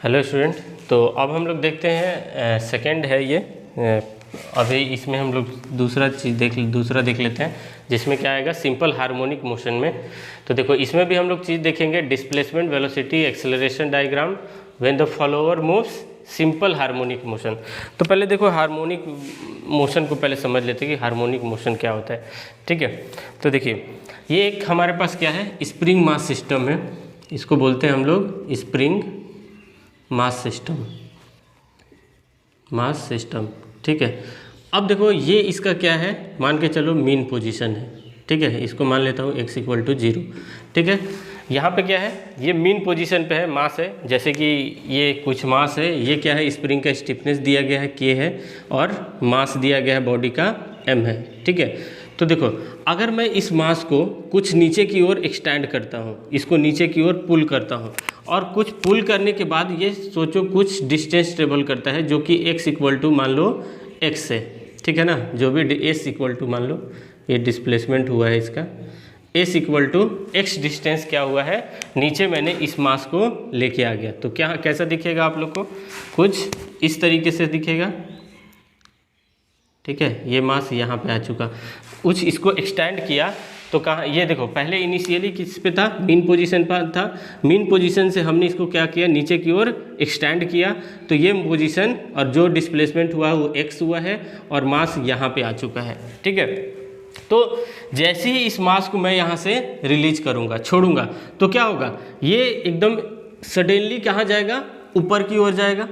Hello student. तो अब हम लोग देखते हैं सेकंड है ये। अभी इसमें हम लोग दूसरा देख लेते हैं, जिसमें क्या आएगा सिंपल हार्मोनिक मोशन में। तो देखो इसमें भी हम लोग चीज़ देखेंगे, displacement, velocity, acceleration diagram when the follower moves, simple harmonic motion. तो पहले देखो हार्मोनिक मोशन को पहले समझ लेते हैं कि हार्मोनिक मोशन क्या होता है। ठीक है, तो देखिए ये एक हमारे पास क्या है, स्प्रिंग मास सिस्टम है। इसको बोलते हैं हम लोग स्प्रिंग मास सिस्टम। ठीक है, अब देखो ये इसका क्या है, मान के चलो मीन पोजीशन है। ठीक है, इसको मान लेता हूँ x = 0। ठीक है, यहाँ पे क्या है, ये मीन पोजीशन पे है, मास है। जैसे कि ये कुछ मास है, ये क्या है, स्प्रिंग का स्टिफनेस दिया गया है k है, और मास दिया गया है बॉडी का m है। ठीक है, तो देखो अगर मैं इस मास को कुछ नीचे की ओर एक्सटेंड करता हूँ, इसको नीचे की ओर पुल करता हूँ, और कुछ पुल करने के बाद ये सोचो कुछ डिस्टेंस ट्रेवल करता है, जो कि x = मान लो x है। ठीक है ना, जो भी s = मान लो ये डिस्प्लेसमेंट हुआ है इसका, s = x डिस्टेंस क्या हुआ है, नीचे मैंने इस मास को लेके आ गया। तो क्या कैसा दिखेगा आप लोग को, कुछ इस तरीके से दिखेगा। ठीक है, ये मास यहाँ पे आ चुका, कुछ इसको एक्सटेंड किया तो कहाँ, ये देखो पहले इनिशियली किस पे था, मीन पोजीशन पर था। मीन पोजीशन से हमने इसको क्या किया, नीचे की ओर एक्सटेंड किया, तो ये पोजीशन और जो डिस्प्लेसमेंट हुआ वो x हुआ है, और मास यहाँ पे आ चुका है। ठीक है, तो जैसे ही इस मास को मैं यहाँ से रिलीज करूँगा, छोड़ूंगा, तो क्या होगा, ये एकदम सडनली कहाँ जाएगा, ऊपर की ओर जाएगा।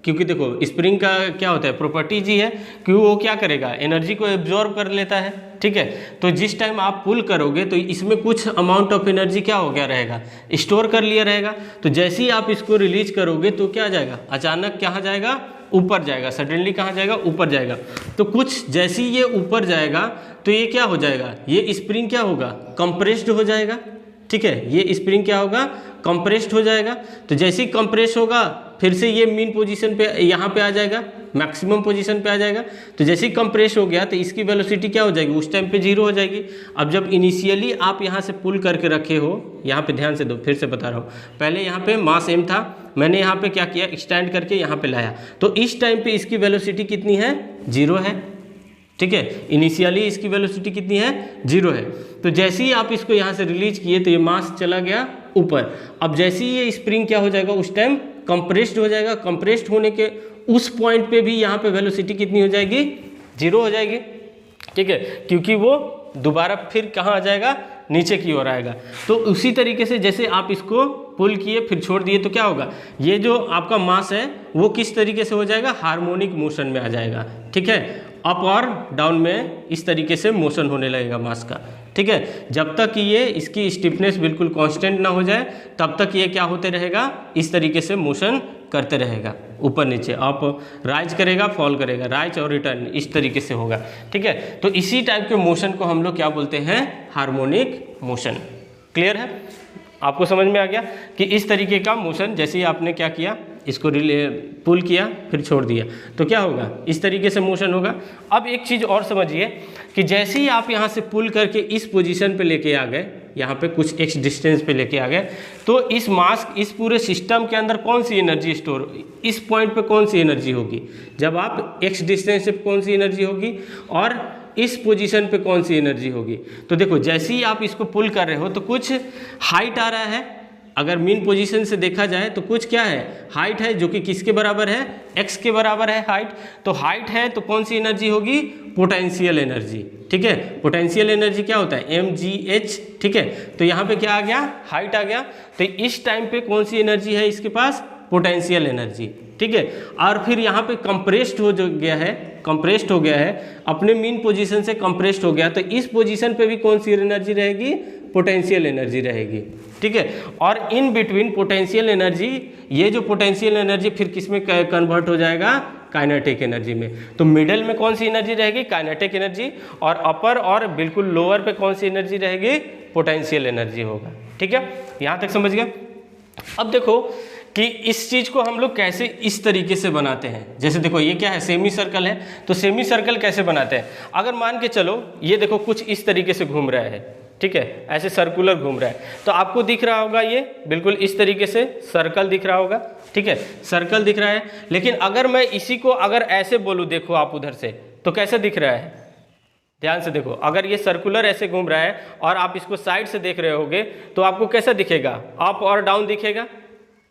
क्योंकि देखो स्प्रिंग का क्या होता है, प्रॉपर्टी जी है कि वो क्या करेगा, एनर्जी को एब्जॉर्ब कर लेता है। ठीक है, तो जिस टाइम आप पुल करोगे तो इसमें कुछ अमाउंट ऑफ एनर्जी क्या हो गया रहेगा, स्टोर कर लिया रहेगा। तो जैसे ही आप इसको रिलीज करोगे तो क्या जाएगा, अचानक कहाँ जाएगा, ऊपर जाएगा। सडनली कहाँ जाएगा, ऊपर जाएगा। तो कुछ जैसे ही ये ऊपर जाएगा तो ये क्या हो जाएगा, ये स्प्रिंग क्या होगा, कंप्रेस्ड हो जाएगा। ठीक है, ये स्प्रिंग क्या होगा, कंप्रेस्ड हो जाएगा। तो जैसे ही कंप्रेस होगा फिर से ये मीन पोजीशन पे यहाँ पे आ जाएगा, मैक्सिमम पोजीशन पे आ जाएगा। तो जैसे ही कंप्रेस हो गया तो इसकी वेलोसिटी क्या हो जाएगी, उस टाइम पे 0 हो जाएगी। अब जब इनिशियली आप यहाँ से पुल करके रखे हो, यहाँ पे ध्यान से दो, फिर से बता रहा हूँ, पहले यहाँ पे मास m था, मैंने यहाँ पे क्या किया, एक्सटेंड करके यहाँ पे लाया, तो इस टाइम पे इसकी वेलोसिटी कितनी है, 0 है। ठीक है, इनिशियली इसकी वेलोसिटी कितनी है, 0 है। तो जैसे ही आप इसको यहाँ से रिलीज किए तो ये मास चला गया ऊपर। अब जैसे ही ये स्प्रिंग क्या हो जाएगा, उस टाइम कंप्रेस्ड हो जाएगा। कंप्रेस्ड होने के उस पॉइंट पे भी यहाँ पे वेलोसिटी कितनी हो जाएगी, 0 हो जाएगी। ठीक है, क्योंकि वो दोबारा फिर कहाँ आ जाएगा, नीचे की ओर आएगा। तो उसी तरीके से जैसे आप इसको पुल किए फिर छोड़ दिए तो क्या होगा, ये जो आपका मास है वो किस तरीके से हो जाएगा, हार्मोनिक मोशन में आ जाएगा। ठीक है, अप और डाउन में इस तरीके से मोशन होने लगेगा मास का। ठीक है, जब तक ये इसकी स्टिफनेस बिल्कुल कांस्टेंट ना हो जाए तब तक ये क्या होते रहेगा, इस तरीके से मोशन करते रहेगा, ऊपर नीचे अप, राइज करेगा, फॉल करेगा, राइज और रिटर्न, इस तरीके से होगा। ठीक है, तो इसी टाइप के मोशन को हम लोग क्या बोलते हैं, हार्मोनिक मोशन। क्लियर है, आपको समझ में आ गया कि इस तरीके का मोशन, जैसे ही आपने क्या किया, इसको पुल किया फिर छोड़ दिया तो क्या होगा, इस तरीके से मोशन होगा। अब एक चीज़ और समझिए कि जैसे ही आप यहाँ से पुल करके इस पोजीशन पे लेके आ गए, यहाँ पे कुछ x डिस्टेंस पे लेके आ गए, तो इस मास, इस पूरे सिस्टम के अंदर कौन सी एनर्जी स्टोर, इस पॉइंट पे कौन सी एनर्जी होगी, जब आप x डिस्टेंस पे कौन सी एनर्जी होगी और इस पोजीशन पे कौन सी एनर्जी होगी। तो देखो जैसे ही आप इसको पुल कर रहे हो तो कुछ हाइट आ रहा है, अगर मीन पोजीशन से देखा जाए तो कुछ क्या है, हाइट है, जो कि किसके बराबर है, x के बराबर है हाइट। तो हाइट है तो कौन सी एनर्जी होगी, पोटेंशियल एनर्जी। ठीक है, पोटेंशियल एनर्जी क्या होता है, mgh। ठीक है, तो यहाँ पे क्या आ गया, हाइट आ गया। तो इस टाइम पे कौन सी एनर्जी है इसके पास, पोटेंशियल एनर्जी। ठीक है, और फिर यहाँ पे कंप्रेस्ड हो गया है, कंप्रेस्ड हो गया है, अपने मीन पोजीशन से कंप्रेस्ड हो गया, तो इस पोजीशन पे भी कौन सी एनर्जी रहेगी, पोटेंशियल एनर्जी रहेगी। ठीक है, और इन बिटवीन पोटेंशियल एनर्जी, ये जो पोटेंशियल एनर्जी फिर किस में कन्वर्ट हो जाएगा, काइनेटिक एनर्जी में। तो मिडल में कौन सी एनर्जी रहेगी, काइनेटिक एनर्जी, और अपर और बिल्कुल लोअर पे कौन सी एनर्जी रहेगी, पोटेंशियल एनर्जी होगा। ठीक है, यहाँ तक समझ गए। अब देखो कि इस चीज़ को हम लोग कैसे इस तरीके से बनाते हैं। जैसे देखो ये क्या है, सेमी सर्कल है, तो सेमी सर्कल कैसे बनाते हैं, अगर मान के चलो ये देखो कुछ इस तरीके से घूम रहा है, ठीक है, ऐसे सर्कुलर घूम रहा है। तो आपको दिख रहा होगा ये बिल्कुल इस तरीके से सर्कल दिख रहा होगा, ठीक है, सर्कल दिख रहा है। लेकिन अगर मैं इसी को अगर ऐसे बोलूँ, देखो आप उधर से, तो कैसे दिख रहा है, ध्यान से देखो, अगर ये सर्कुलर ऐसे घूम रहा है और आप इसको साइड से देख रहे होगे तो आपको कैसा दिखेगा, अप और डाउन दिखेगा,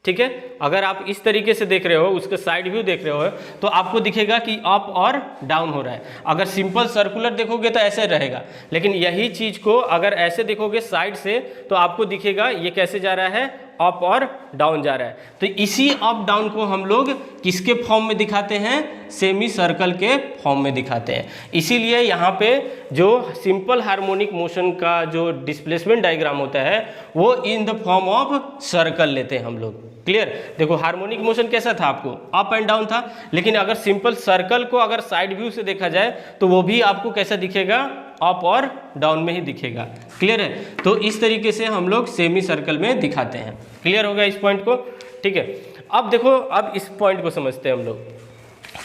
ठीक है। अगर आप इस तरीके से देख रहे हो, उसका साइड व्यू देख रहे हो, तो आपको दिखेगा कि अप और डाउन हो रहा है। अगर सिंपल सर्कुलर देखोगे तो ऐसे रहेगा, लेकिन यही चीज को अगर ऐसे देखोगे साइड से तो आपको दिखेगा ये कैसे जा रहा है, अप और डाउन जा रहा है। तो इसी अप डाउन को हम लोग किसके फॉर्म में दिखाते हैं, सेमी सर्कल के फॉर्म में दिखाते हैं। इसीलिए यहाँ पे जो सिंपल हार्मोनिक मोशन का जो डिस्प्लेसमेंट डायग्राम होता है वो in the form of circle लेते हैं हम लोग। क्लियर, देखो हार्मोनिक मोशन कैसा था, आपको अप एंड डाउन था, लेकिन अगर सिंपल सर्कल को अगर साइड व्यू से देखा जाए तो वो भी आपको कैसा दिखेगा, अप और डाउन में ही दिखेगा। क्लियर है, तो इस तरीके से हम लोग सेमी सर्कल में दिखाते हैं। क्लियर हो गया इस पॉइंट को, ठीक है। अब देखो, अब इस पॉइंट को समझते हैं हम लोग।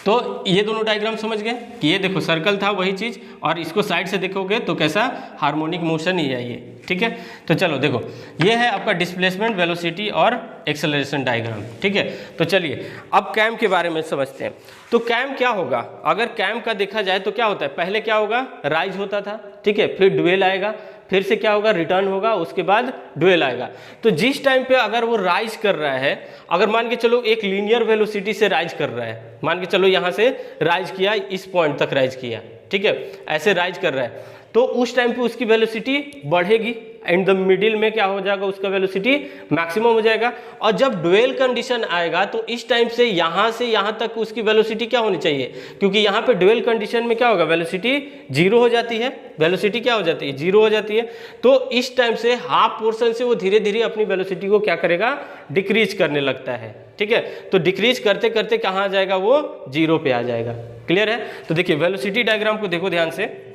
तो ये दोनों डायग्राम समझ गए कि ये देखो सर्कल था वही चीज, और इसको साइड से देखोगे तो कैसा हार्मोनिक मोशन ही है ये, ठीक है। तो चलो देखो, ये है आपका डिस्प्लेसमेंट, वेलोसिटी और एक्सेलरेशन डायग्राम, ठीक है। तो चलिए अब कैम के बारे में समझते हैं। तो कैम क्या होगा, अगर कैम का देखा जाए तो क्या होता है, पहले क्या होगा, राइज होता था, ठीक है, फिर ड्यूएल आएगा, फिर से क्या होगा, रिटर्न होगा, उसके बाद ड्यूएल आएगा। तो जिस टाइम पे अगर वो राइज कर रहा है, अगर मान के चलो एक लीनियर वेलोसिटी से राइज कर रहा है, मान के चलो यहाँ से राइज किया, इस पॉइंट तक राइज किया, ठीक है, ऐसे राइज कर रहा है, तो उस टाइम पे उसकी वेलोसिटी बढ़ेगी, एंड द मिडिल में क्या हो जाएगा, उसका वेलोसिटी मैक्सिमम हो जाएगा। और जब ड्यूएल कंडीशन आएगा तो इस टाइम से यहाँ तक उसकी वेलोसिटी क्या होनी चाहिए, क्योंकि यहाँ पे ड्यूएल कंडीशन में क्या होगा, वेलोसिटी जीरो हो जाती है, वेलोसिटी क्या हो जाती है, जीरो हो जाती है। तो इस टाइम से हाफ पोर्शन से वो धीरे धीरे अपनी वेलोसिटी को क्या करेगा, डिक्रीज करने लगता है, ठीक है। तो डिक्रीज करते करते कहाँ आ जाएगा, वो जीरो पे आ जाएगा। क्लियर है, तो देखिए वेलोसिटी डायग्राम को देखो ध्यान से।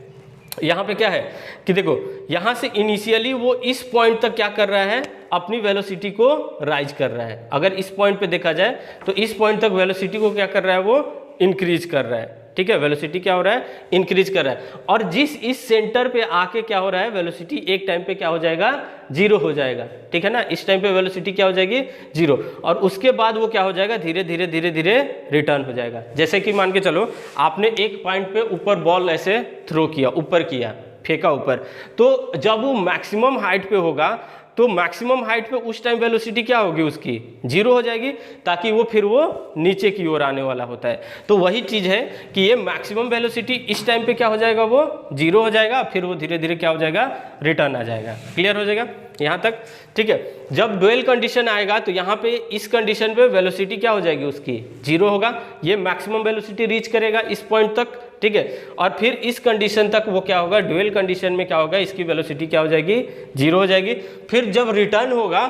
यहाँ पे क्या है कि देखो, यहाँ से इनिशियली वो इस पॉइंट तक क्या कर रहा है, अपनी वेलोसिटी को राइज कर रहा है। अगर इस पॉइंट पे देखा जाए तो इस पॉइंट तक वेलोसिटी को क्या कर रहा है, वो इंक्रीज कर रहा है, ठीक है, वेलोसिटी क्या हो रहा है, इंक्रीज कर रहा है। और जिस इस सेंटर पे आके क्या हो रहा है, वेलोसिटी एक टाइम पे क्या हो जाएगा, जीरो हो जाएगा, ठीक है ना। इस टाइम पे वेलोसिटी क्या हो जाएगी, जीरो, और उसके बाद वो क्या हो जाएगा, धीरे धीरे धीरे धीरे रिटर्न हो जाएगा। जैसे कि मान के चलो आपने एक पॉइंट पे ऊपर बॉल ऐसे थ्रो किया, ऊपर किया, फेंका ऊपर, तो जब वो मैक्सिमम हाइट पे होगा तो मैक्सिमम हाइट पे उस टाइम वेलोसिटी क्या होगी, उसकी जीरो हो जाएगी, ताकि वो फिर वो नीचे की ओर आने वाला होता है। तो वही चीज है कि ये मैक्सिमम वेलोसिटी इस टाइम पे क्या हो जाएगा, वो जीरो हो जाएगा, फिर वो धीरे धीरे क्या हो जाएगा, रिटर्न आ जाएगा। क्लियर हो जाएगा यहाँ तक, ठीक है। जब ड्यूएल कंडीशन आएगा तो यहाँ पे इस कंडीशन पे वेलोसिटी क्या हो जाएगी, उसकी जीरो होगा, ये मैक्सिमम वेलोसिटी रीच करेगा इस पॉइंट तक, ठीक है। और फिर इस कंडीशन तक वो क्या होगा, ड्यूएल कंडीशन में क्या होगा, इसकी वेलोसिटी क्या हो जाएगी, जीरो हो जाएगी। फिर जब रिटर्न होगा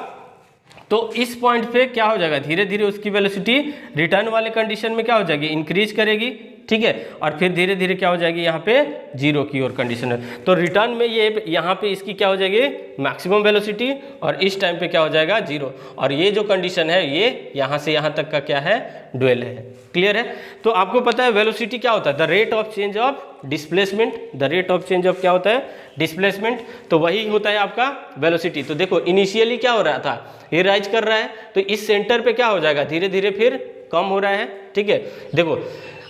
तो इस पॉइंट पे क्या हो जाएगा, धीरे धीरे उसकी वेलोसिटी रिटर्न वाले कंडीशन में क्या हो जाएगी, इंक्रीज करेगी, ठीक है। और फिर धीरे धीरे क्या हो जाएगी, यहाँ पे जीरो की ओर कंडीशन है। तो रिटर्न में ये यहाँ पे इसकी क्या हो जाएगी, मैक्सिमम वेलोसिटी, और इस टाइम पे क्या हो जाएगा, जीरो। और ये जो कंडीशन है ये यहाँ से यहाँ तक का क्या है, ड्यूएल है। क्लियर है, तो आपको पता है वेलोसिटी क्या होता है, the rate of change of displacement, the rate of change of क्या होता है, डिस्प्लेसमेंट, तो वही होता है आपका वेलोसिटी। तो देखो इनिशियली क्या हो रहा था, ये राइज कर रहा है, तो इस सेंटर पे क्या हो जाएगा, धीरे धीरे फिर कम हो रहा है, ठीक है। देखो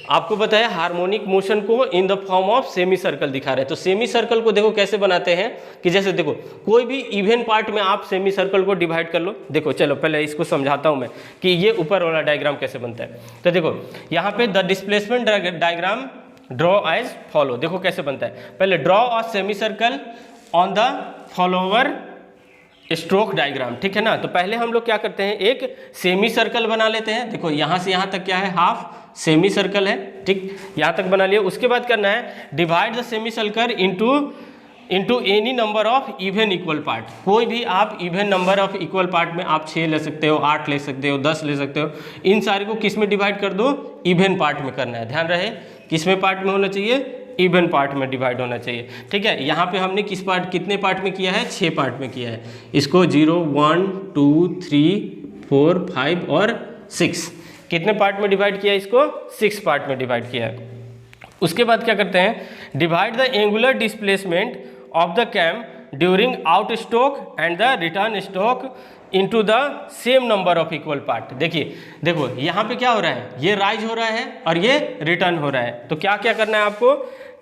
आपको पता है हार्मोनिक मोशन को in the form of semi circle दिखा रहे हैं। तो सेमी सर्कल को देखो कैसे बनाते हैं कि जैसे देखो कोई भी इवन पार्ट में आप सेमी सर्कल को डिवाइड कर लो। देखो चलो पहले इसको समझाता हूं मैं कि ये ऊपर वाला डायग्राम कैसे बनता है। तो देखो यहाँ पे the displacement diagram draw as follow. देखो कैसे बनता है, पहले draw a semi circle on the follower stroke diagram, ठीक है ना। तो पहले हम लोग क्या करते हैं, एक सेमी सर्कल बना लेते हैं। देखो यहाँ से यहाँ तक क्या है, हाफ सेमी सर्कल है, ठीक, यहाँ तक बना लिया। उसके बाद करना है divide the semi circle into any number of even equal part. कोई भी आप even number of equal part में आप 6 ले सकते हो, 8 ले सकते हो, 10 ले सकते हो। इन सारे को किस में डिवाइड कर दो, इवन पार्ट में करना है। ध्यान रहे किस में पार्ट में होना चाहिए, इवन पार्ट में डिवाइड होना चाहिए, ठीक है। यहाँ पे हमने किस पार्ट, कितने पार्ट में किया है, 6 पार्ट में किया है। इसको 0, 1, 2, 3, 4, 5 और 6 कितने पार्ट में डिवाइड किया, इसको 6 पार्ट में डिवाइड किया है। उसके बाद क्या करते हैं, divide the angular displacement of the cam during out stroke and the return stroke into the same number of equal part. देखिए देखो यहाँ पे क्या हो रहा है, ये राइज हो रहा है और ये रिटर्न हो रहा है। तो क्या क्या करना है आपको,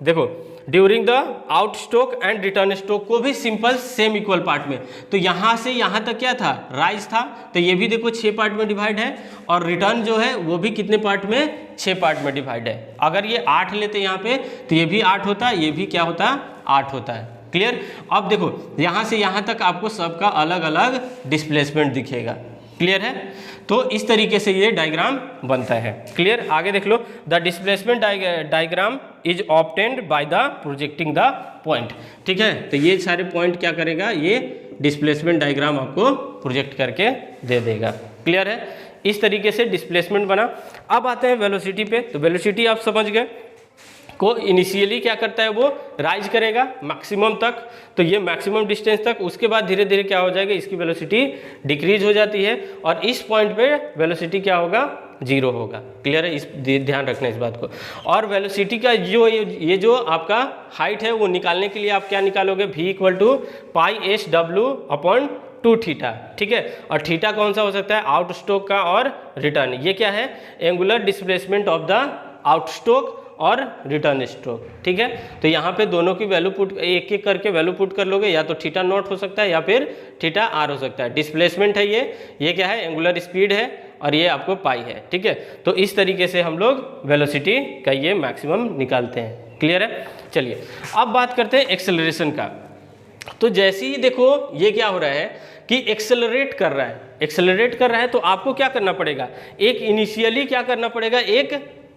देखो during the out stroke and return stroke को भी सिंपल सेम इक्वल पार्ट में। तो यहाँ से यहाँ तक क्या था, राइज था, तो ये भी देखो 6 पार्ट में डिवाइड है, और रिटर्न जो है वो भी कितने पार्ट में, 6 पार्ट में डिवाइड है। अगर ये 8 लेते यहाँ पे तो ये भी 8 होता, ये भी क्या होता, 8 होता है। क्लियर। अब देखो यहाँ से यहाँ तक आपको सबका अलग अलग डिस्प्लेसमेंट दिखेगा। क्लियर है। तो इस तरीके से ये डायग्राम बनता है। क्लियर। आगे देख लो, the displacement diagram is obtained by the projecting the point. ठीक है, तो ये सारे पॉइंट क्या करेगा, ये डिस्प्लेसमेंट डायग्राम आपको प्रोजेक्ट करके दे देगा। क्लियर है। इस तरीके से डिस्प्लेसमेंट बना। अब आते हैं वेलोसिटी पे। तो वेलोसिटी आप समझ गए को इनिशियली क्या करता है, वो राइज करेगा मैक्सिमम तक, तो ये मैक्सिमम डिस्टेंस तक, उसके बाद धीरे धीरे क्या हो जाएगा, इसकी वेलोसिटी डिक्रीज हो जाती है, और इस पॉइंट पे वेलोसिटी क्या होगा, 0 होगा। क्लियर है, इस ध्यान रखना इस बात को। और वेलोसिटी का जो ये जो आपका हाइट है वो निकालने के लिए आप क्या निकालोगे, v = π/s/w/2 थीटा। ठीक है, और थीटा कौन सा हो सकता है, आउट स्ट्रोक का और रिटर्न। ये क्या है, angular displacement of the out stroke और रिटर्न स्ट्रोक। ठीक है, तो यहाँ पे दोनों की वैल्यू पुट एक एक करके वैल्यू पुट कर लोगे, या तो थीटा नॉट हो सकता है या फिर थीटा आर हो सकता है। डिस्प्लेसमेंट है ये क्या है, एंगुलर स्पीड है, और ये आपको पाई है। ठीक है, तो इस तरीके से हम लोग वेलोसिटी का ये मैक्सिमम निकालते हैं। क्लियर है। चलिए अब बात करते हैं एक्सेलरेशन का। तो जैसे ही देखो ये क्या हो रहा है कि एक्सेलरेट कर रहा है, तो आपको क्या करना पड़ेगा, एक इनिशियली क्या करना पड़ेगा, एक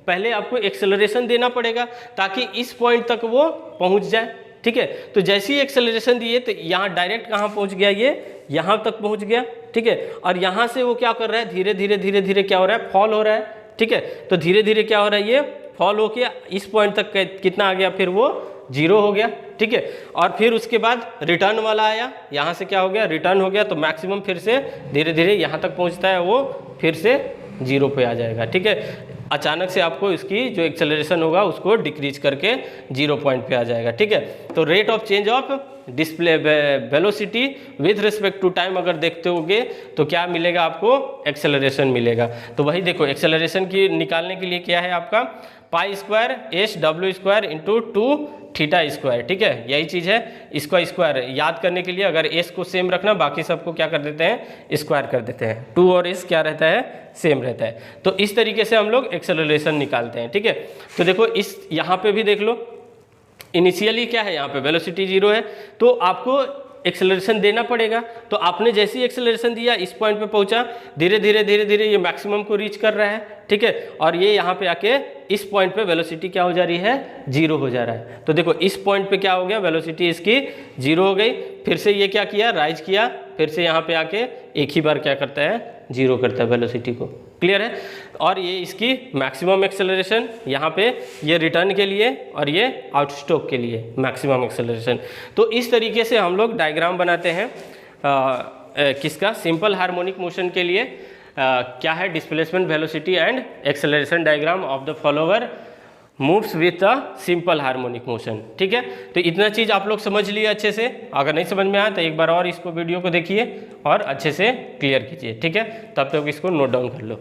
पहले आपको एक्सेलरेशन देना पड़ेगा ताकि इस पॉइंट तक वो पहुंच जाए। ठीक है, तो जैसे ही एक्सेलरेशन दिए तो यहाँ डायरेक्ट कहाँ पहुंच गया, ये यहाँ तक पहुंच गया। ठीक है, और यहाँ से वो क्या कर रहा है, धीरे धीरे क्या हो रहा है, फॉल हो रहा है। ठीक है, तो धीरे धीरे क्या हो रहा है, ये फॉल होके इस पॉइंट तक कितना आ गया, फिर वो 0 हो गया। ठीक है, और फिर उसके बाद रिटर्न वाला आया, यहाँ से क्या हो गया, रिटर्न हो गया, तो मैक्सिमम फिर से धीरे धीरे यहाँ तक पहुँचता है, वो फिर से 0 पे आ जाएगा। ठीक है, अचानक से आपको इसकी जो एक्सेलरेशन होगा उसको डिक्रीज करके 0 पॉइंट पे आ जाएगा। ठीक है, तो rate of change of display velocity with respect to time अगर देखते होगे तो क्या मिलेगा आपको, एक्सेलरेशन मिलेगा। तो वही देखो एक्सेलरेशन की निकालने के लिए क्या है आपका, π/s/w² × 2 θ²। ठीक है, यही चीज़ है, इसका स्क्वायर याद करने के लिए अगर s को सेम रखना, बाकी सबको क्या कर देते हैं, स्क्वायर कर देते हैं। 2 और s क्या रहता है, सेम रहता है। तो इस तरीके से हम लोग एक्सेलरेशन निकालते हैं। ठीक है, तो देखो इस यहाँ पे भी देख लो, इनिशियली क्या है, यहाँ पे वेलोसिटी 0 है, तो आपको एक्सेलरेशन देना पड़ेगा। तो आपने जैसे ही एक्सेलरेशन दिया, इस पॉइंट पे पहुंचा, धीरे धीरे ये मैक्सिमम को रीच कर रहा है। ठीक है, और ये यहाँ पे आके इस पॉइंट पे वेलोसिटी क्या हो जा रही है, 0 हो जा रहा है। तो देखो इस पॉइंट पे क्या हो गया, वेलोसिटी इसकी 0 हो गई, फिर से ये क्या किया, राइज किया, फिर से यहाँ पे आके एक ही बार क्या करता है, 0 करता है वेलोसिटी को। क्लियर है। और ये इसकी मैक्सिमम एक्सेलरेशन यहाँ पे, ये रिटर्न के लिए और ये आउट स्ट्रोक के लिए मैक्सिमम एक्सेलरेशन। तो इस तरीके से हम लोग डायग्राम बनाते हैं किसका, सिंपल हार्मोनिक मोशन के लिए। क्या है, displacement, velocity and acceleration diagram of the follower moves with a simple harmonic motion. ठीक है, तो इतना चीज़ आप लोग समझ लिए अच्छे से। अगर नहीं समझ में आया तो एक बार और इसको वीडियो को देखिए और अच्छे से क्लियर कीजिए। ठीक है, तब तक इसको नोट डाउन कर लो।